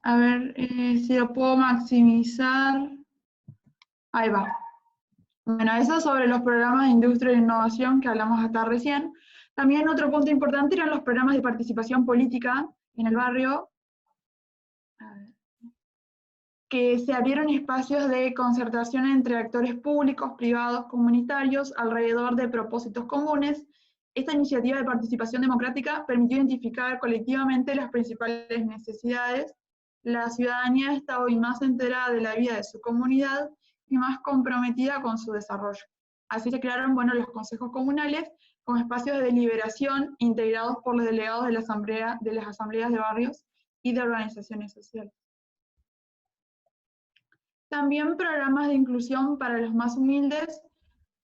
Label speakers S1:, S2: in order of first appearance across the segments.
S1: A ver si lo puedo maximizar. Ahí va. Bueno, eso sobre los programas de industria e innovación que hablamos hasta recién. También otro punto importante eran los programas de participación política en el barrio, que se abrieron espacios de concertación entre actores públicos, privados, comunitarios, alrededor de propósitos comunes. Esta iniciativa de participación democrática permitió identificar colectivamente las principales necesidades. La ciudadanía está hoy más enterada de la vida de su comunidad y más comprometida con su desarrollo. Así se crearon, bueno, los consejos comunales como espacios de deliberación integrados por los delegados de las asambleas de barrios y de organizaciones sociales. También programas de inclusión para los más humildes,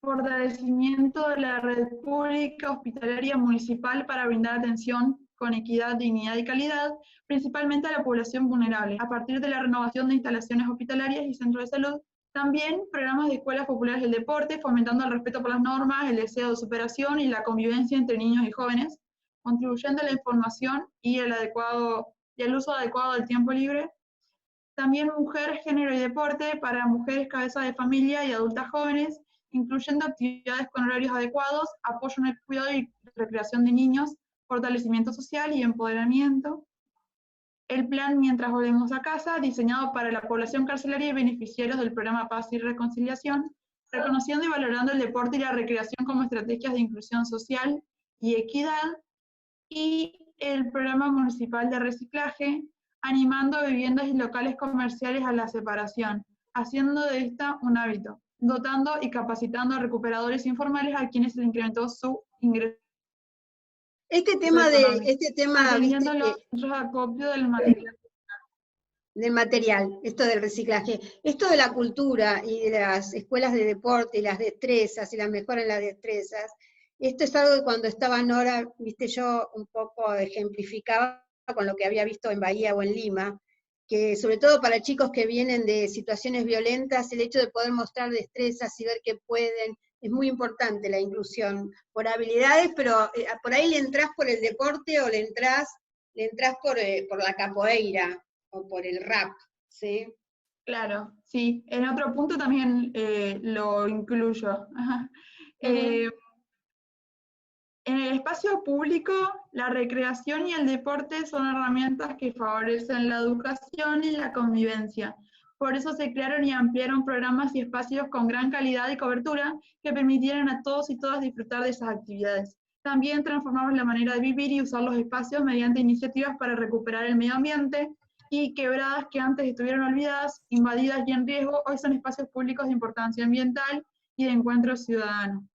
S1: fortalecimiento de la red pública hospitalaria municipal para brindar atención con equidad, dignidad y calidad, principalmente a la población vulnerable, a partir de la renovación de instalaciones hospitalarias y centros de salud. También programas de escuelas populares del deporte, fomentando el respeto por las normas, el deseo de superación y la convivencia entre niños y jóvenes, contribuyendo a la información y el uso adecuado del tiempo libre. También mujer, género y deporte para mujeres cabeza de familia y adultas jóvenes, incluyendo actividades con horarios adecuados, apoyo en el cuidado y recreación de niños, fortalecimiento social y empoderamiento. El plan Mientras Volvemos a Casa, diseñado para la población carcelaria y beneficiarios del programa Paz y Reconciliación, reconociendo y valorando el deporte y la recreación como estrategias de inclusión social y equidad. Y el programa municipal de reciclaje, animando viviendas y locales comerciales a la separación, haciendo de esta un hábito, dotando y capacitando a recuperadores informales a quienes se incrementó su ingreso.
S2: Este tema,
S1: atendiendo los acopios del material.
S2: Del material, esto del reciclaje. Esto de la cultura y de las escuelas de deporte y las destrezas y la mejora en las destrezas, esto es algo que cuando estaba Nora, viste, yo un poco ejemplificaba con lo que había visto en Bahía o en Lima, que sobre todo para chicos que vienen de situaciones violentas, el hecho de poder mostrar destrezas y ver que pueden, es muy importante la inclusión por habilidades, pero por ahí le entrás por el deporte o le entrás por la capoeira o por el rap, ¿sí?
S1: Claro, sí. En otro punto también lo incluyo. En el espacio público, la recreación y el deporte son herramientas que favorecen la educación y la convivencia. Por eso se crearon y ampliaron programas y espacios con gran calidad y cobertura que permitieran a todos y todas disfrutar de esas actividades. También transformamos la manera de vivir y usar los espacios mediante iniciativas para recuperar el medio ambiente, y quebradas que antes estuvieron olvidadas, invadidas y en riesgo, hoy son espacios públicos de importancia ambiental y de encuentro ciudadano.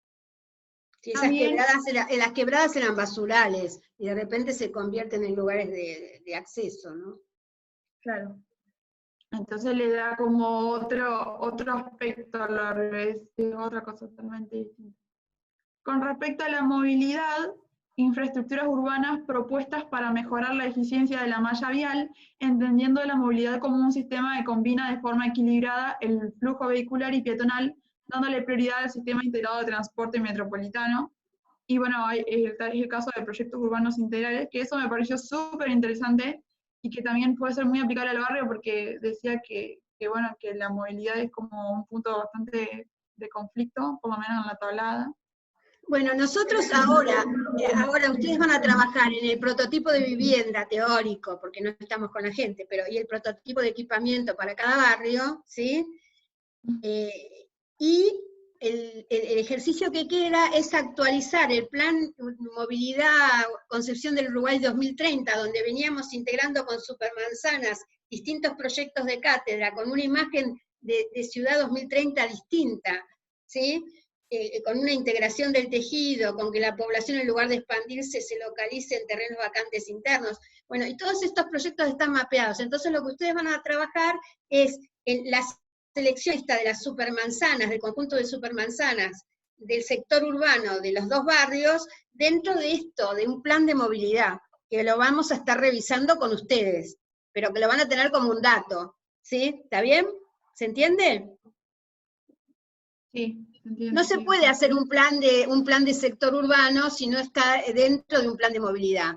S2: Sí, las quebradas eran basurales y de repente se convierten en lugares de acceso, ¿no?
S1: Claro. Entonces le da como otro aspecto, al revés, es otra cosa totalmente distinta. Con respecto a la movilidad, infraestructuras urbanas propuestas para mejorar la eficiencia de la malla vial, entendiendo la movilidad como un sistema que combina de forma equilibrada el flujo vehicular y peatonal, dándole prioridad al sistema integrado de transporte metropolitano. Y bueno, es el caso de proyectos urbanos integrales, que eso me pareció súper interesante y que también puede ser muy aplicable al barrio, porque decía que la movilidad es como un punto bastante de conflicto, por lo menos en la Tablada.
S2: Bueno, nosotros ahora ustedes van a trabajar en el prototipo de vivienda teórico, porque no estamos con la gente, pero y el prototipo de equipamiento para cada barrio, ¿sí? Y el ejercicio que queda es actualizar el plan Movilidad Concepción del Uruguay 2030, donde veníamos integrando con Supermanzanas distintos proyectos de cátedra, con una imagen de ciudad 2030 distinta, ¿sí? Con una integración del tejido, con que la población en lugar de expandirse se localice en terrenos vacantes internos. Bueno, y todos estos proyectos están mapeados. Entonces lo que ustedes van a trabajar es en la selección de las supermanzanas, del conjunto de supermanzanas, del sector urbano, de los dos barrios, dentro de esto, de un plan de movilidad, que lo vamos a estar revisando con ustedes, pero que lo van a tener como un dato, ¿sí? ¿Está bien? ¿Se entiende?
S1: Sí.
S2: No se puede hacer un plan de sector urbano si no está dentro de un plan de movilidad.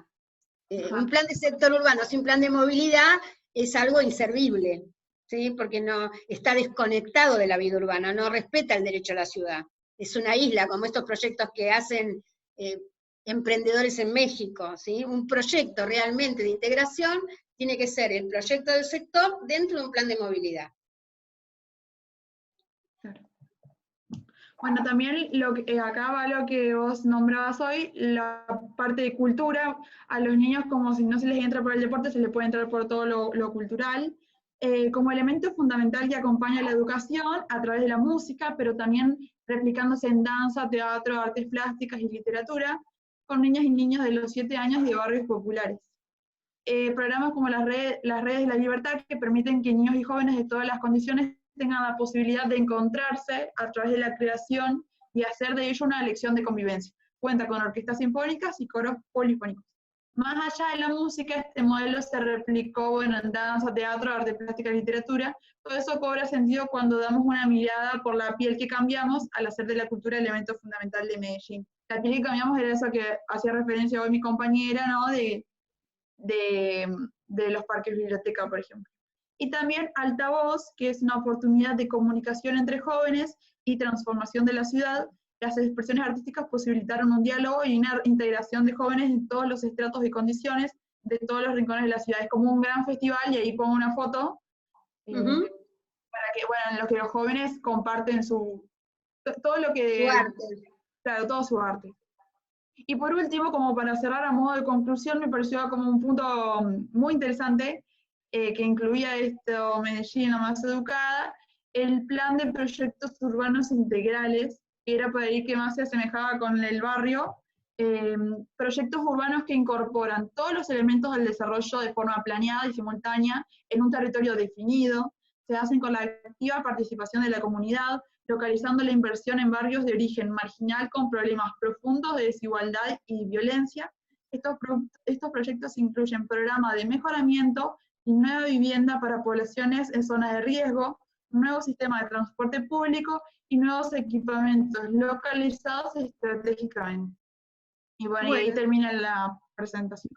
S2: Un plan de sector urbano sin plan de movilidad es algo inservible, ¿sí? Porque no, está desconectado de la vida urbana, no respeta el derecho a la ciudad. Es una isla, como estos proyectos que hacen emprendedores en México, ¿sí? Un proyecto realmente de integración tiene que ser el proyecto del sector dentro de un plan de movilidad.
S1: Claro. Bueno, también acá va lo que vos nombrabas hoy, la parte de cultura. A los niños, como si no se les entra por el deporte, se les puede entrar por todo lo cultural, como elemento fundamental que acompaña la educación a través de la música, pero también replicándose en danza, teatro, artes plásticas y literatura, con niñas y niños de los 7 años de barrios populares. Programas como las redes de la libertad, que permiten que niños y jóvenes de todas las condiciones tengan la posibilidad de encontrarse a través de la creación y hacer de ello una lección de convivencia. Cuenta con orquestas sinfónicas y coros polifónicos. Más allá de la música, este modelo se replicó en danza, teatro, arte plástica y literatura. Todo eso cobra sentido cuando damos una mirada por la piel que cambiamos al hacer de la cultura el elemento fundamental de Medellín. La piel que cambiamos era eso que hacía referencia hoy mi compañera, ¿no? De los parques biblioteca, por ejemplo. Y también Altavoz, que es una oportunidad de comunicación entre jóvenes y transformación de la ciudad. Las expresiones artísticas posibilitaron un diálogo y una integración de jóvenes en todos los estratos y condiciones de todos los rincones de la ciudad. Es como un gran festival, y ahí pongo una foto, para que, bueno, en lo que los jóvenes comparten todo lo que...
S2: Su arte.
S1: Claro, todo su arte. Y por último, como para cerrar a modo de conclusión, me pareció como un punto muy interesante, que incluía esto, Medellín la más educada, el plan de proyectos urbanos integrales, que era para ir que más se asemejaba con el barrio, proyectos urbanos que incorporan todos los elementos del desarrollo de forma planeada y simultánea en un territorio definido, se hacen con la activa participación de la comunidad, localizando la inversión en barrios de origen marginal con problemas profundos de desigualdad y violencia. Estos proyectos incluyen programas de mejoramiento y nueva vivienda para poblaciones en zonas de riesgo, un nuevo sistema de transporte público y nuevos equipamientos localizados estratégicamente. Y bueno, y ahí termina la presentación.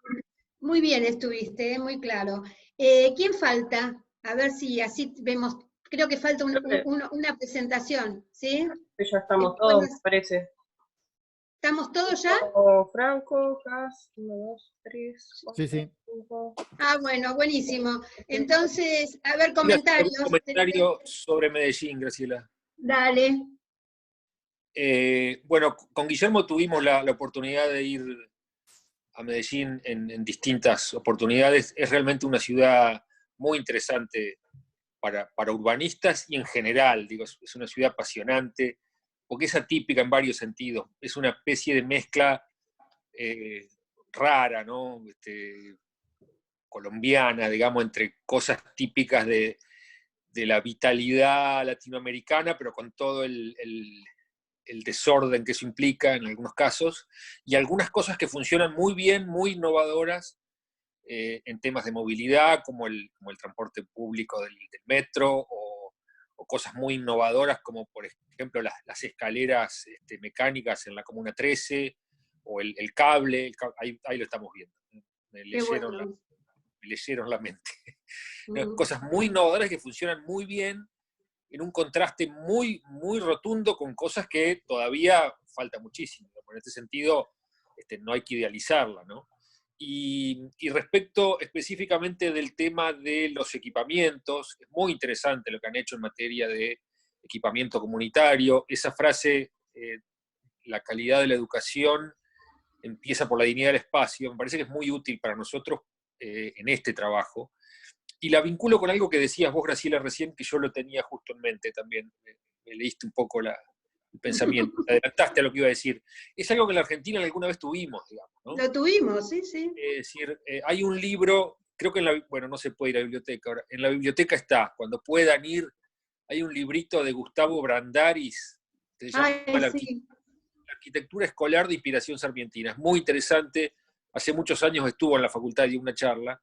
S2: Muy bien estuviste, muy claro. ¿Quién falta? A ver si así vemos. Creo que falta una presentación, ¿sí?
S3: Ya estamos todos, me parece.
S2: ¿Estamos todos ya?
S3: Franco, Cas, 1, 2, 3, 4,
S4: Sí, sí.
S3: 5.
S2: Ah, bueno, buenísimo. Entonces, a ver, comentarios.
S5: Un comentario sobre Medellín, Graciela.
S2: Dale.
S5: Bueno, con Guillermo tuvimos la oportunidad de ir a Medellín en distintas oportunidades. Es realmente una ciudad muy interesante para urbanistas y en general, digo, es una ciudad apasionante, porque es atípica en varios sentidos. Es una especie de mezcla rara, ¿no? Colombiana, digamos, entre cosas típicas de la vitalidad latinoamericana, pero con todo el desorden que eso implica en algunos casos, y algunas cosas que funcionan muy bien, muy innovadoras en temas de movilidad, como el transporte público del metro, o cosas muy innovadoras como, por ejemplo, las escaleras mecánicas en la Comuna 13, o el cable, ahí lo estamos viendo. Me leyeron la mente. Cosas muy innovadoras que funcionan muy bien, en un contraste muy, muy rotundo con cosas que todavía falta muchísimo. En este sentido, no hay que idealizarla, ¿no? Y respecto específicamente del tema de los equipamientos, es muy interesante lo que han hecho en materia de equipamiento comunitario. Esa frase, la calidad de la educación empieza por la dignidad del espacio, me parece que es muy útil para nosotros en este trabajo. Y la vinculo con algo que decías vos, Graciela, recién, que yo lo tenía justo en mente también. Me leíste un poco el pensamiento, te adelantaste a lo que iba a decir. Es algo que en la Argentina alguna vez tuvimos, digamos, ¿no?
S2: Lo tuvimos, sí, sí.
S5: Es decir, hay un libro, creo que bueno, no se puede ir a la biblioteca ahora, en la biblioteca está, cuando puedan ir, hay un librito de Gustavo Brandaris, que se llama La Arquitectura Escolar de Inspiración Sarmientina. Es muy interesante, hace muchos años estuvo en la facultad y dio una charla,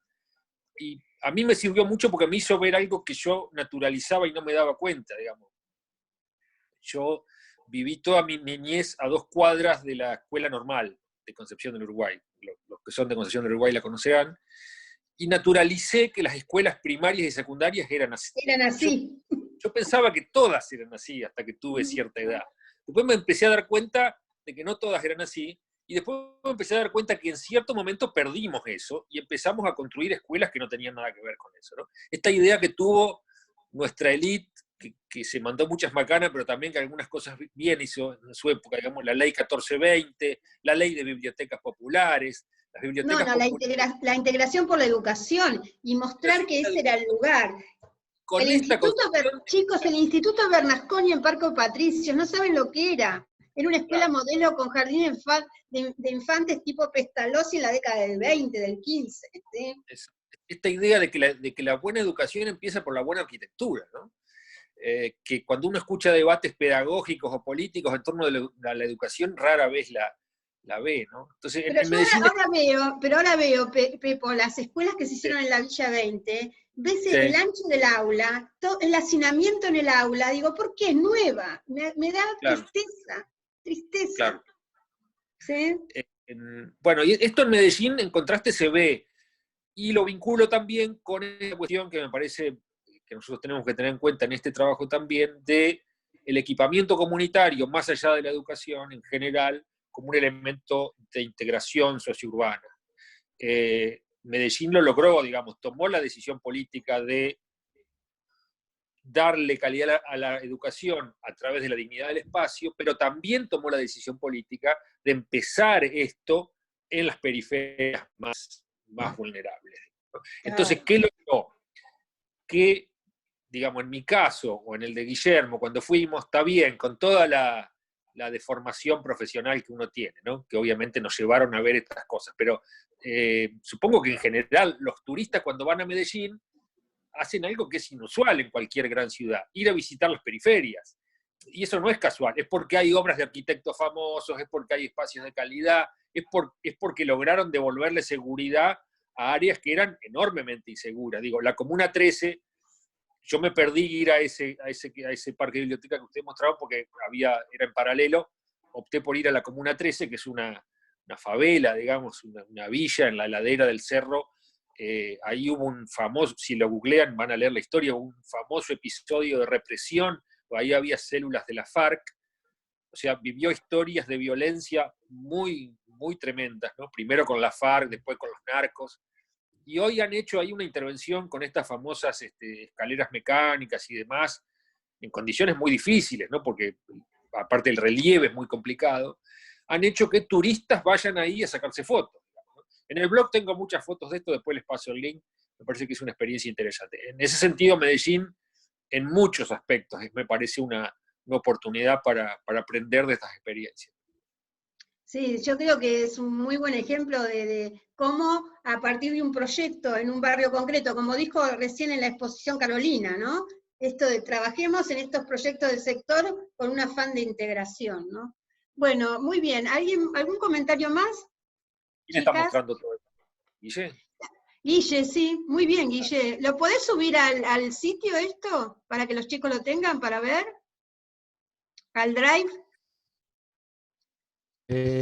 S5: y a mí me sirvió mucho porque me hizo ver algo que yo naturalizaba y no me daba cuenta, digamos. Yo viví toda mi niñez a 2 cuadras de la Escuela Normal de Concepción del Uruguay. Los que son de Concepción del Uruguay la conocerán. y naturalicé que las escuelas primarias y secundarias eran así.
S2: Eran así.
S5: Yo pensaba que todas eran así hasta que tuve cierta edad. Después me empecé a dar cuenta de que no todas eran así, y después me empecé a dar cuenta que en cierto momento perdimos eso y empezamos a construir escuelas que no tenían nada que ver con eso, ¿no? Esta idea que tuvo nuestra élite, que se mandó muchas macanas, pero también que algunas cosas bien hizo en su época, digamos, la ley 1420, la ley de bibliotecas populares, las bibliotecas populares.
S2: La integración por la educación y mostrar que ese era el lugar.
S5: Con
S2: El
S5: esta
S2: chicos, el Instituto Bernasconi en Parque Patricios, no saben lo que era. Era una escuela modelo con jardín de infantes tipo Pestalozzi en la década del 20, del 15. ¿Sí?
S5: Esta idea de que la buena educación empieza por la buena arquitectura, ¿no? Que cuando uno escucha debates pedagógicos o políticos en torno a la educación, rara vez la ve, ¿no? Entonces,
S2: pero ahora veo, Pepo, las escuelas que se hicieron en la Villa 20, ves el ancho del aula, el hacinamiento en el aula, digo, ¿por qué? Es nueva, me da tristeza.
S5: Claro.
S2: ¿Sí?
S5: Bueno, y esto en Medellín, en contraste, se ve, y lo vinculo también con esa cuestión que me parece que nosotros tenemos que tener en cuenta en este trabajo también, de el equipamiento comunitario, más allá de la educación en general, como un elemento de integración sociourbana. Medellín lo logró, digamos, tomó la decisión política de darle calidad a la educación a través de la dignidad del espacio, pero también tomó la decisión política de empezar esto en las periferias más vulnerables. Entonces, ¿qué logró? Que, digamos, en mi caso, o en el de Guillermo, cuando fuimos, está bien, con toda la deformación profesional que uno tiene, ¿no? Que obviamente nos llevaron a ver estas cosas, pero supongo que en general los turistas cuando van a Medellín hacen algo que es inusual en cualquier gran ciudad, ir a visitar las periferias. Y eso no es casual, es porque hay obras de arquitectos famosos, es porque hay espacios de calidad, es porque lograron devolverle seguridad a áreas que eran enormemente inseguras. Digo, la Comuna 13, yo me perdí ir a ese parque de biblioteca que usted mostraba porque era en paralelo, opté por ir a la Comuna 13, que es una favela, digamos, una villa en la ladera del cerro. Ahí hubo un famoso, si lo googlean van a leer la historia, un famoso episodio de represión, ahí había células de la FARC, o sea, vivió historias de violencia muy, muy tremendas, ¿no? Primero con la FARC, después con los narcos, y hoy han hecho ahí una intervención con estas famosas escaleras mecánicas y demás, en condiciones muy difíciles, ¿no? Porque aparte el relieve es muy complicado, han hecho que turistas vayan ahí a sacarse fotos. En el blog tengo muchas fotos de esto, después les paso el link, me parece que es una experiencia interesante. En ese sentido, Medellín, en muchos aspectos, me parece una oportunidad para aprender de estas experiencias.
S2: Sí, yo creo que es un muy buen ejemplo de cómo a partir de un proyecto en un barrio concreto, como dijo recién en la exposición Carolina, ¿no? Esto de trabajemos en estos proyectos del sector con un afán de integración, ¿no? Bueno, muy bien. ¿Algún comentario más?
S5: ¿Quién está mostrando todo esto? ¿Guille?
S2: Guille, sí, muy bien, Guille. ¿Lo podés subir al sitio esto? Para que los chicos lo tengan para ver. ¿Al Drive?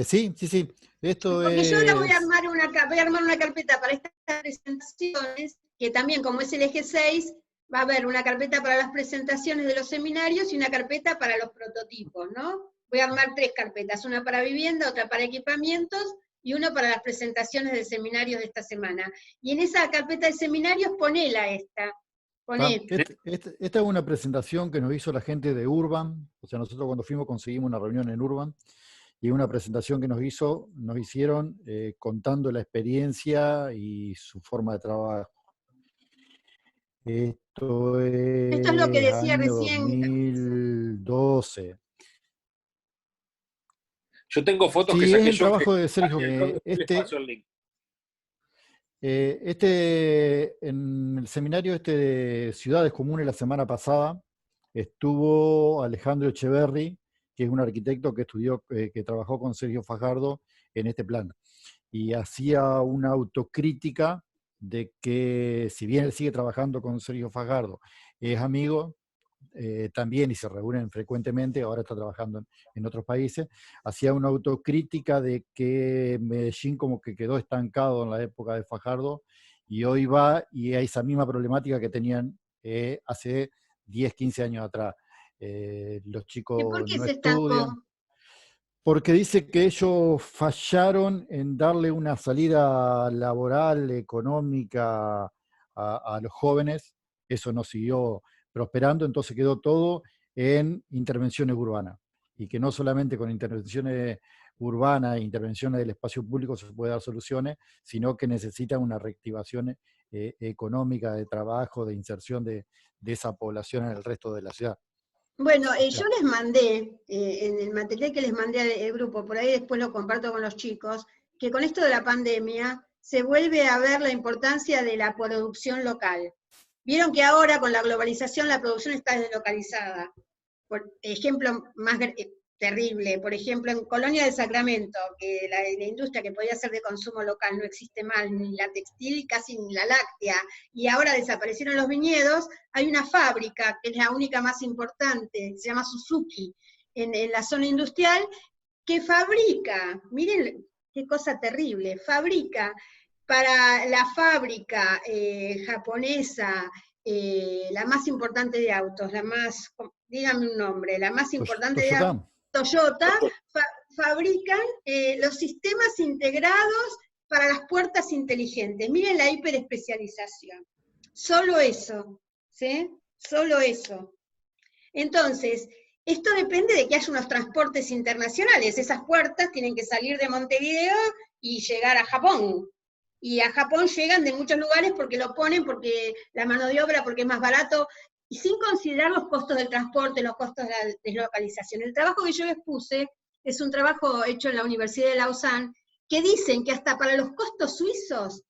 S4: Sí. Esto
S2: porque yo ahora voy a armar una carpeta para estas presentaciones, que también, como es el eje 6, va a haber una carpeta para las presentaciones de los seminarios y una carpeta para los prototipos, ¿no? Voy a armar 3 carpetas, una para vivienda, otra para equipamientos, y una para las presentaciones de seminarios de esta semana. Y en esa carpeta de seminarios, ponela esta.
S4: Esta es una presentación que nos hizo la gente de Urban, o sea, nosotros cuando fuimos conseguimos una reunión en Urban, y una presentación que nos hicieron contando la experiencia y su forma de trabajo. Esto es
S2: lo que decía
S4: año
S2: recién.
S4: 2012.
S5: Yo tengo fotos que
S4: saqué
S5: saqué
S4: el
S5: yo.
S4: trabajo de Sergio. En el seminario de Ciudades Comunes la semana pasada estuvo Alejandro Echeverri, que es un arquitecto que estudió, que trabajó con Sergio Fajardo en este plan. Y hacía una autocrítica de que, si bien él sigue trabajando con Sergio Fajardo, es amigo también y se reúnen frecuentemente, ahora está trabajando en otros países, hacía una autocrítica de que Medellín como que quedó estancado en la época de Fajardo y hoy va y hay esa misma problemática que tenían hace 10, 15 años atrás. Los
S2: ¿Y por
S4: chicos
S2: qué
S4: no
S2: se estancó?
S4: estudian, porque dice que ellos fallaron en darle una salida laboral, económica a los jóvenes, eso no siguió prosperando, entonces quedó todo en intervenciones urbanas, y que no solamente con intervenciones urbanas e intervenciones del espacio público se puede dar soluciones, sino que necesita una reactivación económica, de trabajo, de inserción de esa población en el resto de la ciudad.
S2: Bueno,
S4: O
S2: yo
S4: sea,
S2: les mandé, en el material que les mandé al grupo, por ahí después lo comparto con los chicos, que con esto de la pandemia se vuelve a ver la importancia de la producción local. Vieron que ahora con la globalización la producción está deslocalizada. Por ejemplo más terrible, por ejemplo en Colonia del Sacramento, que la industria que podía ser de consumo local no existe más, ni la textil, casi ni la láctea, y ahora desaparecieron los viñedos, hay una fábrica, que es la única más importante, se llama Suzuki, en la zona industrial, que fabrica, miren qué cosa terrible, fabrica para la fábrica japonesa, la más importante de autos, la más, dígame un nombre, la más importante de autos,
S4: Toyota.
S2: Toyota, fabrican los sistemas integrados para las puertas inteligentes. Miren la hiperespecialización. Solo eso, ¿sí? Solo eso. Entonces, esto depende de que haya unos transportes internacionales. Esas puertas tienen que salir de Montevideo y llegar a Japón. Y a Japón llegan de muchos lugares porque lo ponen, porque la mano de obra, porque es más barato, y sin considerar los costos del transporte, los costos de la deslocalización. El trabajo que yo les puse es un trabajo hecho en la Universidad de Lausanne, que dicen que hasta para los costos suizos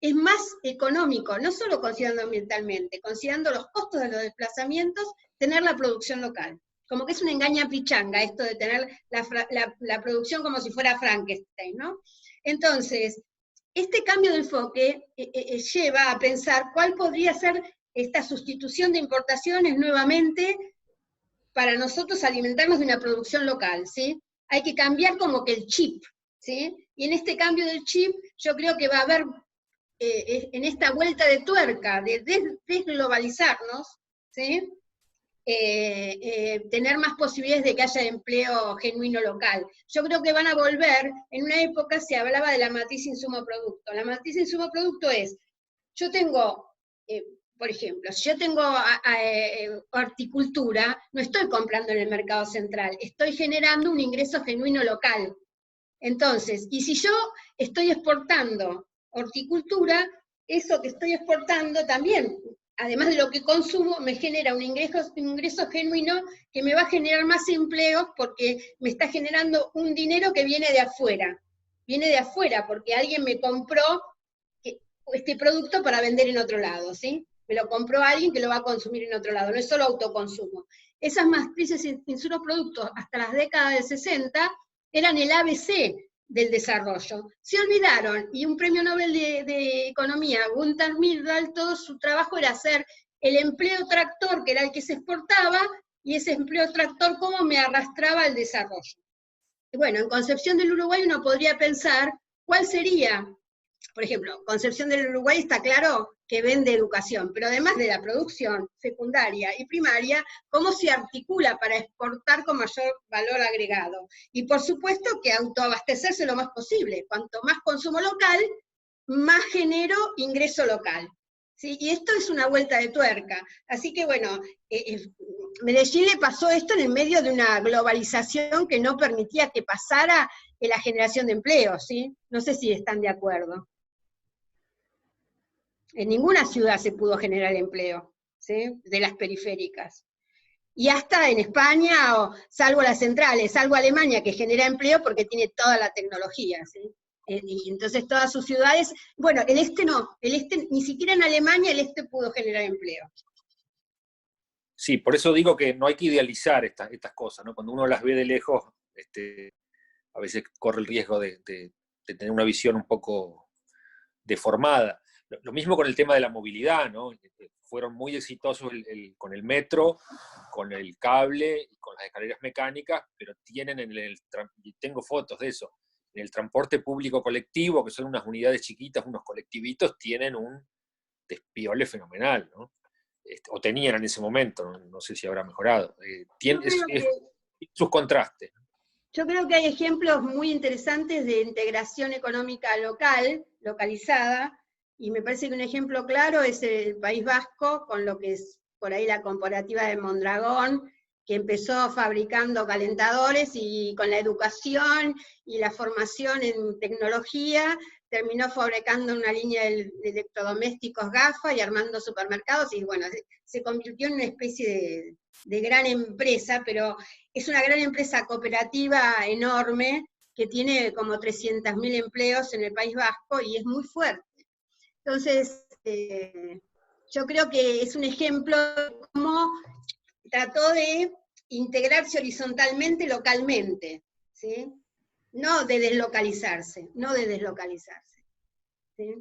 S2: es más económico, no solo considerando ambientalmente, considerando los costos de los desplazamientos, tener la producción local. Como que es una engaña pichanga esto de tener la producción como si fuera Frankenstein, ¿no? Entonces, este cambio de enfoque lleva a pensar cuál podría ser esta sustitución de importaciones nuevamente para nosotros alimentarnos de una producción local, ¿sí? Hay que cambiar como que el chip, ¿sí? Y en este cambio del chip, yo creo que va a haber, en esta vuelta de tuerca, de desglobalizarnos, ¿sí? Tener más posibilidades de que haya empleo genuino local. Yo creo que van a volver, en una época se hablaba de la matriz insumo-producto. La matriz insumo-producto es, yo tengo, por ejemplo, si yo tengo horticultura, no estoy comprando en el mercado central, estoy generando un ingreso genuino local. Entonces, y si yo estoy exportando horticultura, eso que estoy exportando también, además de lo que consumo, me genera un ingreso genuino que me va a generar más empleos porque me está generando un dinero que viene de afuera. Viene de afuera porque alguien me compró este producto para vender en otro lado, ¿sí? Me lo compró alguien que lo va a consumir en otro lado, no es solo autoconsumo. Esas matrices insumos productos hasta las décadas del 60 eran el ABC del desarrollo. Se olvidaron, y un premio Nobel de Economía, Gunther Myrdal, todo su trabajo era hacer el empleo tractor, que era el que se exportaba, y ese empleo tractor cómo me arrastraba al desarrollo. Y bueno, en Concepción del Uruguay uno podría pensar cuál sería, por ejemplo, Concepción del Uruguay está claro que vende educación, pero además de la producción secundaria y primaria, cómo se articula para exportar con mayor valor agregado. Y por supuesto que autoabastecerse lo más posible. Cuanto más consumo local, más genero ingreso local. ¿Sí? Y esto es una vuelta de tuerca. Así que bueno, Medellín le pasó esto en el medio de una globalización que no permitía que pasara la generación de empleo, ¿sí? No sé si están de acuerdo. En ninguna ciudad se pudo generar empleo, ¿sí? De las periféricas. Y hasta en España, salvo las centrales, salvo Alemania, que genera empleo porque tiene toda la tecnología, ¿sí? Y entonces todas sus ciudades, bueno, el este no, el este, ni siquiera en Alemania el este pudo generar empleo.
S5: Sí, por eso digo que no hay que idealizar estas cosas, ¿no? Cuando uno las ve de lejos, a veces corre el riesgo de tener una visión un poco deformada. Lo mismo con el tema de la movilidad, ¿no? Fueron muy exitosos con el metro, con el cable y con las escaleras mecánicas, pero tienen tengo fotos de eso, en el transporte público colectivo, que son unas unidades chiquitas, unos colectivitos, tienen un despiole fenomenal, ¿no? O tenían en ese momento, no sé si habrá mejorado. Sus contrastes.
S2: Yo creo que hay ejemplos muy interesantes de integración económica local, localizada, y me parece que un ejemplo claro es el País Vasco, con lo que es por ahí la comparativa de Mondragón, que empezó fabricando calentadores y con la educación y la formación en tecnología, terminó fabricando una línea de electrodomésticos GAFA y armando supermercados, y bueno, se convirtió en una especie de gran empresa, pero es una gran empresa cooperativa enorme, que tiene como 300.000 empleos en el País Vasco, y es muy fuerte. Entonces, yo creo que es un ejemplo de cómo trató de integrarse horizontalmente, localmente, ¿sí? No de deslocalizarse, ¿sí?